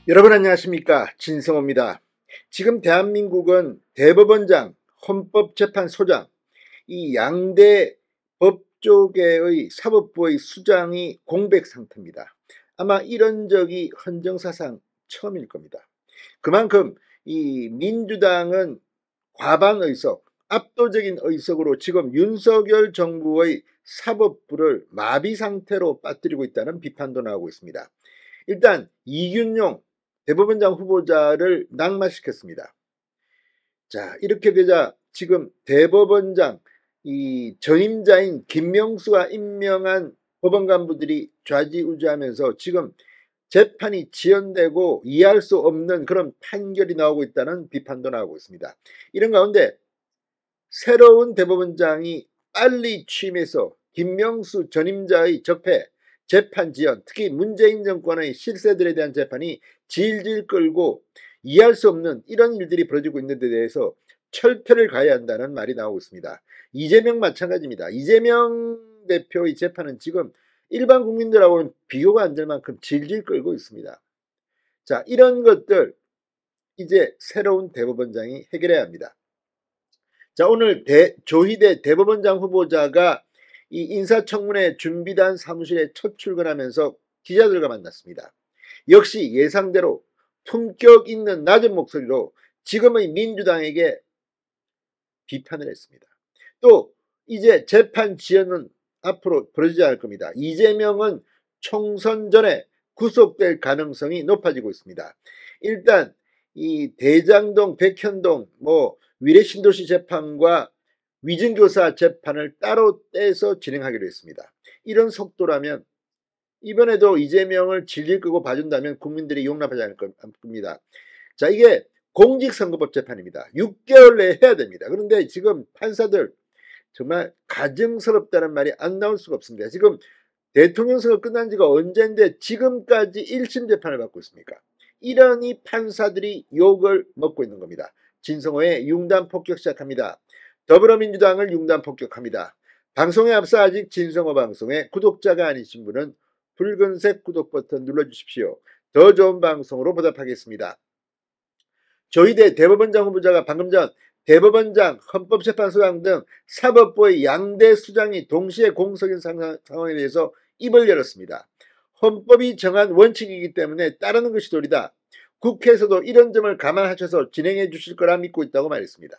여러분 안녕하십니까, 진성호입니다. 지금 대한민국은 대법원장, 헌법재판소장, 이 양대 법조계의 사법부의 수장이 공백 상태입니다. 아마 이런 적이 헌정사상 처음일 겁니다. 그만큼 이 민주당은 과반 의석, 압도적인 의석으로 지금 윤석열 정부의 사법부를 마비 상태로 빠뜨리고 있다는 비판도 나오고 있습니다. 일단 이균용 대법원장 후보자를 낙마시켰습니다. 자, 이렇게 되자 지금 대법원장 이 전임자인 김명수가 임명한 법원 간부들이 좌지우지하면서 지금 재판이 지연되고 이해할 수 없는 그런 판결이 나오고 있다는 비판도 나오고 있습니다. 이런 가운데 새로운 대법원장이 빨리 취임해서 김명수 전임자의 적폐, 재판 지연, 특히 문재인 정권의 실세들에 대한 재판이 질질 끌고 이해할 수 없는 이런 일들이 벌어지고 있는 데 대해서 철퇴를 가해야 한다는 말이 나오고 있습니다. 이재명 마찬가지입니다. 이재명 대표의 재판은 지금 일반 국민들하고는 비교가 안 될 만큼 질질 끌고 있습니다. 자, 이런 것들 이제 새로운 대법원장이 해결해야 합니다. 자, 오늘 조희대 대법원장 후보자가 이 인사청문회 준비단 사무실에 첫 출근하면서 기자들과 만났습니다. 역시 예상대로 품격 있는 낮은 목소리로 지금의 민주당에게 비판을 했습니다. 또 이제 재판 지연은 앞으로 벌어지지 않을 겁니다. 이재명은 총선 전에 구속될 가능성이 높아지고 있습니다. 일단 이 대장동, 백현동, 위례신도시 재판과 위증교사 재판을 따로 떼서 진행하기로 했습니다. 이런 속도라면 이번에도 이재명을 질질 끄고 봐준다면 국민들이 용납하지 않을 겁니다. 자, 이게 공직선거법 재판입니다. 6개월 내에 해야 됩니다. 그런데 지금 판사들 정말 가증스럽다는 말이 안 나올 수가 없습니다. 지금 대통령 선거 끝난 지가 언젠데 지금까지 1심 재판을 받고 있습니까? 이러니 판사들이 욕을 먹고 있는 겁니다. 진성호의 융단 폭격 시작합니다. 더불어민주당을 융단 폭격합니다. 방송에 앞서 아직 진성호 방송에 구독자가 아니신 분은 붉은색 구독 버튼 눌러주십시오. 더 좋은 방송으로 보답하겠습니다. 조희대 대법원장 후보자가 방금 전 대법원장, 헌법재판소장 등 사법부의 양대 수장이 동시에 공석인 상황에 대해서 입을 열었습니다. 헌법이 정한 원칙이기 때문에 따르는 것이 도리다. 국회에서도 이런 점을 감안하셔서 진행해 주실 거라 믿고 있다고 말했습니다.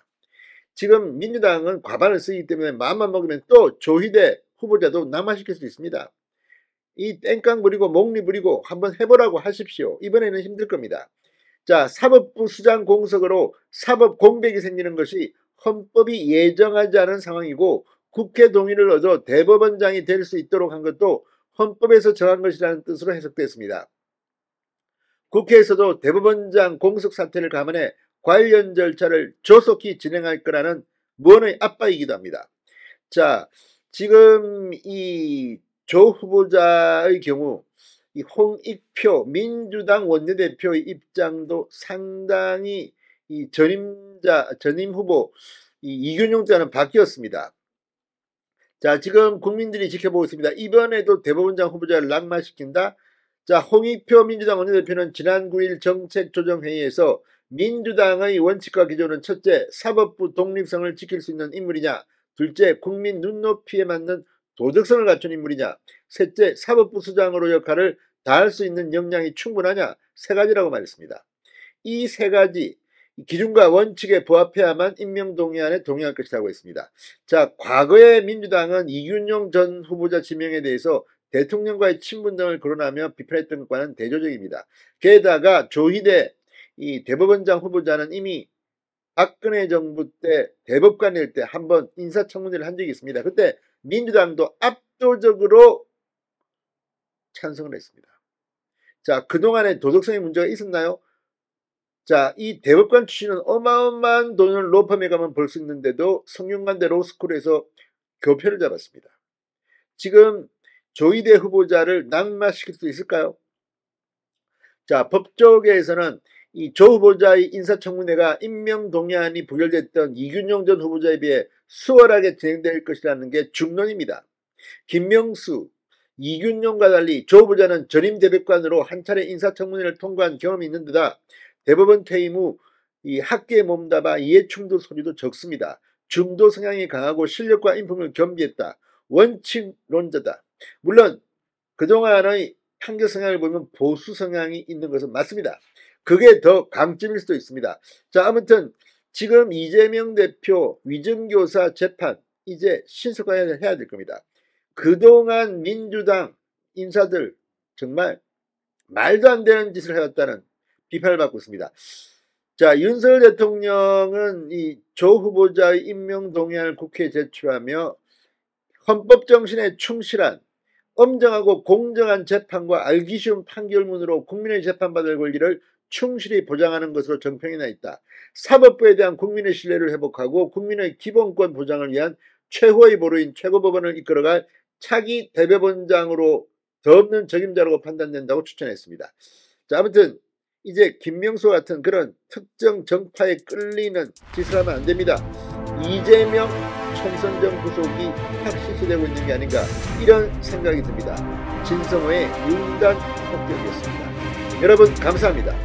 지금 민주당은 과반을 쓰기 때문에 마음만 먹으면 또 조희대 후보자도 낙마시킬 수 있습니다. 이 땡깡 부리고 목리 부리고 한번 해보라고 하십시오. 이번에는 힘들 겁니다. 자, 사법부 수장 공석으로 사법 공백이 생기는 것이 헌법이 예정하지 않은 상황이고 국회 동의를 얻어 대법원장이 될 수 있도록 한 것도 헌법에서 정한 것이라는 뜻으로 해석됐습니다. 국회에서도 대법원장 공석 사태를 감안해 관련 절차를 조속히 진행할 거라는 무언의 압박이기도 합니다. 자, 지금 이 조 후보자의 경우 이 홍익표 민주당 원내대표의 입장도 상당히 이 전임 후보 이균용 때와는 바뀌었습니다. 자, 지금 국민들이 지켜보고 있습니다. 이번에도 대법원장 후보자를 낙마시킨다. 자, 홍익표 민주당 원내대표는 지난 9일 정책조정회의에서 민주당의 원칙과 기조는 첫째, 사법부 독립성을 지킬 수 있는 인물이냐, 둘째, 국민 눈높이에 맞는 도덕성을 갖춘 인물이냐, 셋째, 사법부 수장으로 역할을 다할 수 있는 역량이 충분하냐, 세 가지라고 말했습니다. 이 세 가지 기준과 원칙에 부합해야만 임명동의안에 동의할 것이라고 했습니다. 자, 과거에 민주당은 이균용 전 후보자 지명에 대해서 대통령과의 친분 등을 거론하며 비판했던 것과는 대조적입니다. 게다가 조희대 이 대법원장 후보자는 이미 박근혜 정부 때 대법관일 때 한번 인사청문회를 한 적이 있습니다. 그때 민주당도 압도적으로 찬성을 했습니다. 자, 그동안에 도덕성의 문제가 있었나요? 자, 이 대법관 출신은 어마어마한 돈을 로펌에 가면 벌 수 있는데도 성균관대 로스쿨에서 교표를 잡았습니다. 지금 조희대 후보자를 낙마시킬 수 있을까요? 자, 법조계에서는 이 조 후보자의 인사청문회가 임명동의안이 부결됐던 이균용 전 후보자에 비해 수월하게 진행될 것이라는 게 중론입니다. 김명수, 이균용과 달리 조 후보자는 전임 대법관으로 한 차례 인사청문회를 통과한 경험이 있는 데다 대법원 퇴임 후 이 학계에 몸담아 이해충돌 소리도 적습니다. 중도 성향이 강하고 실력과 인품을 겸비했다. 원칙론자다. 물론 그동안의 판결 성향을 보면 보수 성향이 있는 것은 맞습니다. 그게 더 강점일 수도 있습니다. 자, 아무튼 지금 이재명 대표 위증교사 재판 이제 신속화해야 될 겁니다. 그동안 민주당 인사들 정말 말도 안 되는 짓을 해왔다는 비판을 받고 있습니다. 자, 윤석열 대통령은 이 조 후보자의 임명 동의안을 국회에 제출하며 헌법 정신에 충실한 엄정하고 공정한 재판과 알기 쉬운 판결문으로 국민의 재판받을 권리를 충실히 보장하는 것으로 정평이 나 있다. 사법부에 대한 국민의 신뢰를 회복하고 국민의 기본권 보장을 위한 최후의 보루인 최고법원을 이끌어갈 차기 대법원장으로 더 없는 적임자라고 판단된다고 추천했습니다. 자, 아무튼 이제 김명수 같은 그런 특정 정파에 끌리는 짓을 하면 안 됩니다. 이재명 총선정 구속이 확실시되고 있는 게 아닌가 이런 생각이 듭니다. 진성호의 윤단 폭격이었습니다. 여러분 감사합니다.